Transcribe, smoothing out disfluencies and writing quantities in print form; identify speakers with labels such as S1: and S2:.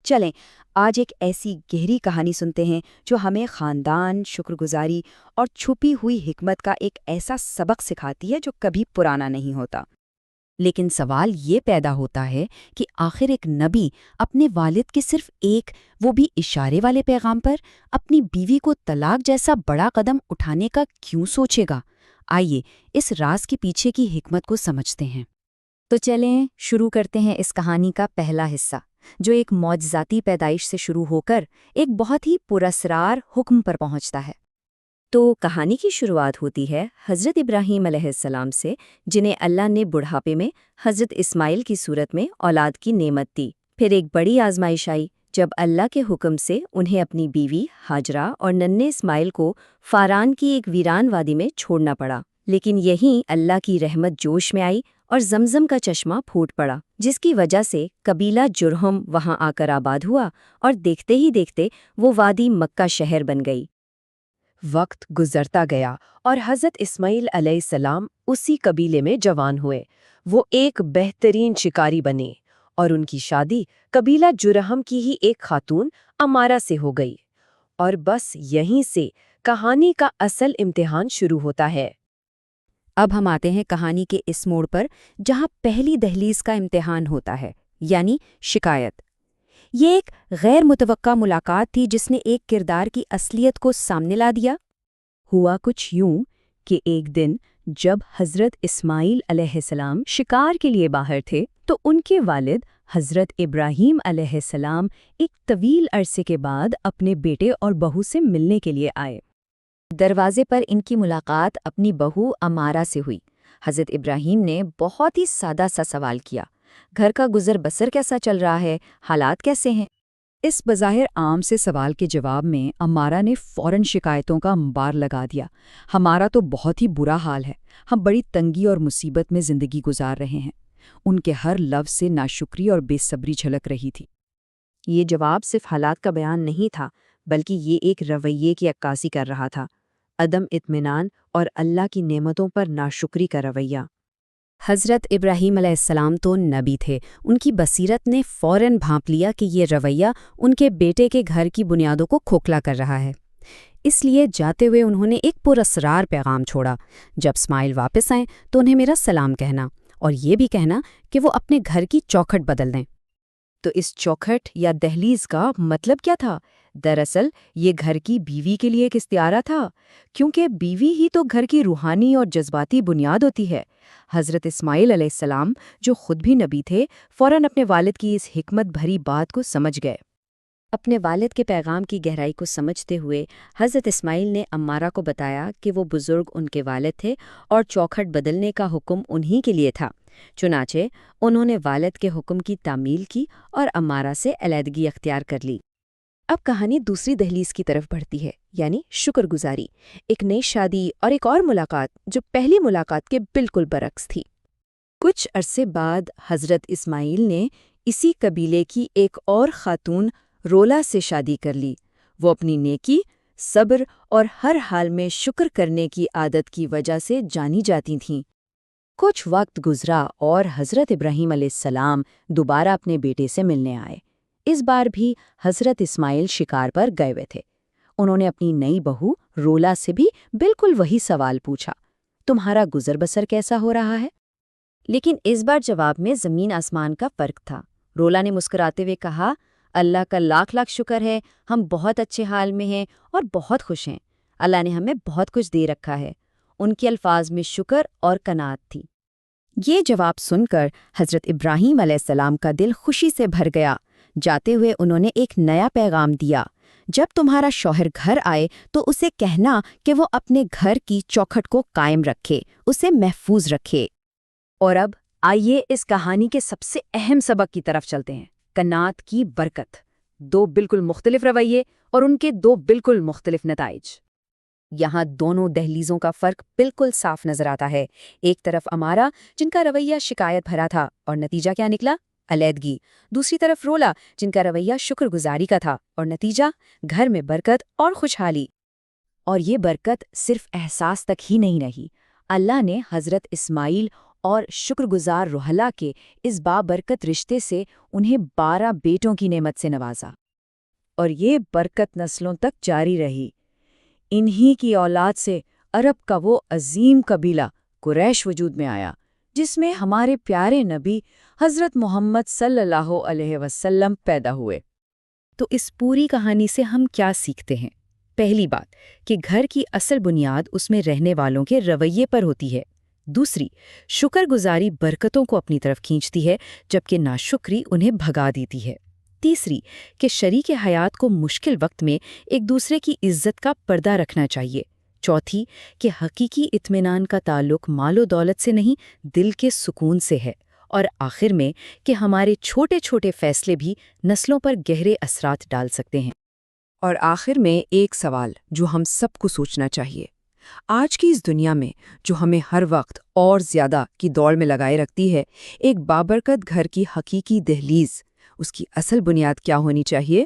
S1: چلیں آج ایک ایسی گہری کہانی سنتے ہیں جو ہمیں خاندان، شکر گزاری اور چھپی ہوئی حکمت کا ایک ایسا سبق سکھاتی ہے جو کبھی پرانا نہیں ہوتا۔ لیکن سوال یہ پیدا ہوتا ہے کہ آخر ایک نبی اپنے والد کے صرف ایک، وہ بھی اشارے والے پیغام پر اپنی بیوی کو طلاق جیسا بڑا قدم اٹھانے کا کیوں سوچے گا؟ آئیے اس راز کے پیچھے کی حکمت کو سمجھتے ہیں۔
S2: تو چلیں شروع کرتے ہیں اس کہانی کا پہلا حصہ، جو ایک معجزاتی پیدائش سے شروع ہو کر ایک بہت ہی پراسرار حکم پر پہنچتا ہے۔ تو کہانی کی شروعات ہوتی ہے حضرت ابراہیم علیہ السلام سے، جنہیں اللہ نے بڑھاپے میں حضرت اسماعیل کی صورت میں اولاد کی نعمت دی۔ پھر ایک بڑی آزمائش آئی جب اللہ کے حکم سے انہیں اپنی بیوی ہاجرہ اور ننھے اسماعیل کو فاران کی ایک ویران وادی میں چھوڑنا پڑا۔ لیکن یہیں اللہ کی رحمت جوش میں آئی اور زمزم کا چشمہ پھوٹ پڑا، جس کی وجہ سے قبیلہ جرہم وہاں آ کر آباد ہوا اور دیکھتے ہی دیکھتے وہ وادی مکہ شہر بن گئی۔
S3: وقت گزرتا گیا اور حضرت اسماعیل علیہ السلام اسی قبیلے میں جوان ہوئے۔ وہ ایک بہترین شکاری بنے اور ان کی شادی قبیلہ جرہم کی ہی ایک خاتون امارہ سے ہو گئی۔ اور بس یہیں سے کہانی کا اصل امتحان شروع ہوتا ہے۔
S1: اب ہم آتے ہیں کہانی کے اس موڑ پر جہاں پہلی دہلیز کا امتحان ہوتا ہے، یعنی شکایت۔ یہ ایک غیر متوقع ملاقات تھی جس نے ایک کردار کی اصلیت کو سامنے لا دیا۔
S3: ہوا کچھ یوں کہ ایک دن جب حضرت اسماعیل علیہ السلام شکار کے لیے باہر تھے تو ان کے والد حضرت ابراہیم علیہ السلام ایک طویل عرصے کے بعد اپنے بیٹے اور بہو سے ملنے کے لیے آئے۔
S2: دروازے پر ان کی ملاقات اپنی بہو امارہ سے ہوئی۔ حضرت ابراہیم نے بہت ہی سادہ سا سوال کیا، گھر کا گزر بسر کیسا چل رہا ہے، حالات کیسے ہیں؟
S1: اس بظاہر عام سے سوال کے جواب میں امارہ نے فوراً شکایتوں کا انبار لگا دیا۔ ہمارا تو بہت ہی برا حال ہے، ہم بڑی تنگی اور مصیبت میں زندگی گزار رہے ہیں۔ ان کے ہر لفظ سے ناشکری اور بے صبری جھلک رہی تھی۔
S3: یہ جواب صرف حالات کا بیان نہیں تھا، بلکہ یہ ایک رویے کی عکاسی کر رہا تھا، عدم اطمینان اور اللہ کی نعمتوں پر ناشکری کا رویہ۔
S1: حضرت ابراہیم علیہ السلام تو نبی تھے، ان کی بصیرت نے فوراً بھانپ لیا کہ یہ رویہ ان کے بیٹے کے گھر کی بنیادوں کو کھوکھلا کر رہا ہے۔ اس لیے جاتے ہوئے انہوں نے ایک پراسرار پیغام چھوڑا، جب اسماعیل واپس آئیں تو انہیں میرا سلام کہنا، اور یہ بھی کہنا کہ وہ اپنے گھر کی چوکھٹ بدل دیں۔
S3: تو اس چوکھٹ یا دہلیز کا مطلب کیا تھا؟ دراصل یہ گھر کی بیوی کے لیے ایک استعارہ تھا، کیونکہ بیوی ہی تو گھر کی روحانی اور جذباتی بنیاد ہوتی ہے۔ حضرت اسماعیل علیہ السلام، جو خود بھی نبی تھے، فوراً اپنے والد کی اس حکمت بھری بات کو سمجھ گئے۔
S1: اپنے والد کے پیغام کی گہرائی کو سمجھتے ہوئے حضرت اسماعیل نے امارہ کو بتایا کہ وہ بزرگ ان کے والد تھے اور چوکھٹ بدلنے کا حکم انہی کے لیے تھا۔ چنانچہ انہوں نے والد کے حکم کی تعمیل کی اور امارہ سے علیحدگی اختیار کر لی۔
S3: اب کہانی دوسری دہلیز کی طرف بڑھتی ہے، یعنی شکر گزاری، ایک نئی شادی اور ایک اور ملاقات جو پہلی ملاقات کے بالکل برعکس تھی۔ کچھ عرصے بعد حضرت اسماعیل نے اسی قبیلے کی ایک اور خاتون رولا سے شادی کر لی۔ وہ اپنی نیکی، صبر اور ہر حال میں شکر کرنے کی عادت کی وجہ سے جانی جاتی تھیں۔ کچھ وقت گزرا اور حضرت ابراہیم علیہ السلام دوبارہ اپنے بیٹے سے ملنے آئے۔ اس بار بھی حضرت اسماعیل شکار پر گئے ہوئے تھے۔ انہوں نے اپنی نئی بہو رولا سے بھی بالکل وہی سوال پوچھا، تمہارا گزر بسر کیسا ہو رہا ہے؟
S2: لیکن اس بار جواب میں زمین آسمان کا فرق تھا۔ رولا نے مسکراتے ہوئے کہا، اللہ کا لاکھ لاکھ شکر ہے، ہم بہت اچھے حال میں ہیں اور بہت خوش ہیں۔ اللہ نے ہمیں بہت کچھ دے رکھا ہے۔ ان کے الفاظ میں شکر اور قناعت تھی۔
S1: یہ جواب سن کر حضرت ابراہیم علیہ السلام کا دل خوشی سے بھر گیا۔ جاتے ہوئے انہوں نے ایک نیا پیغام دیا، جب تمہارا شوہر گھر آئے تو اسے کہنا کہ وہ اپنے گھر کی چوکھٹ کو قائم رکھے، اسے محفوظ رکھے۔
S3: اور اب آئیے اس کہانی کے سب سے اہم سبق کی طرف چلتے ہیں، قناعت کی برکت۔ دو بالکل مختلف رویے اور ان کے دو بالکل مختلف نتائج۔ یہاں دونوں دہلیزوں کا فرق بالکل صاف نظر آتا ہے۔ ایک طرف امارہ، جن کا رویہ شکایت بھرا تھا اور نتیجہ کیا نکلا؟ علیحدگی۔ دوسری طرف رولا، جن کا رویہ شکر گزاری کا تھا اور نتیجہ گھر میں برکت اور خوشحالی۔ اور یہ برکت صرف احساس تک ہی نہیں رہی۔ اللہ نے حضرت اسماعیل
S2: اور شکر گزار روحلا کے اس بابرکت رشتے سے انہیں 12 بیٹوں کی نعمت سے نوازا، اور یہ برکت نسلوں تک جاری رہی۔ انہی کی اولاد سے عرب کا وہ عظیم قبیلہ قریش وجود میں آیا، جس میں ہمارے پیارے نبی حضرت محمد صلی اللہ علیہ وسلم پیدا ہوئے۔
S3: تو اس پوری کہانی سے ہم کیا سیکھتے ہیں؟ پہلی بات کہ گھر کی اصل بنیاد اس میں رہنے والوں کے رویے پر ہوتی ہے۔ دوسری، شکر گزاری برکتوں کو اپنی طرف کھینچتی ہے جبکہ ناشکری انہیں بھگا دیتی ہے۔ تیسری، کہ شریک حیات کو مشکل وقت میں ایک دوسرے کی عزت کا پردہ رکھنا چاہیے۔ چوتھی، کہ حقیقی اطمینان کا تعلق مال و دولت سے نہیں، دل کے سکون سے ہے۔ اور آخر میں کہ ہمارے چھوٹے چھوٹے فیصلے بھی نسلوں پر گہرے اثرات ڈال سکتے ہیں۔ اور آخر میں ایک سوال جو ہم سب کو سوچنا چاہیے، آج کی اس دنیا میں جو ہمیں ہر وقت اور زیادہ کی دوڑ میں لگائے رکھتی ہے، ایک بابرکت گھر کی حقیقی دہلیز، اس کی اصل بنیاد کیا ہونی چاہیے؟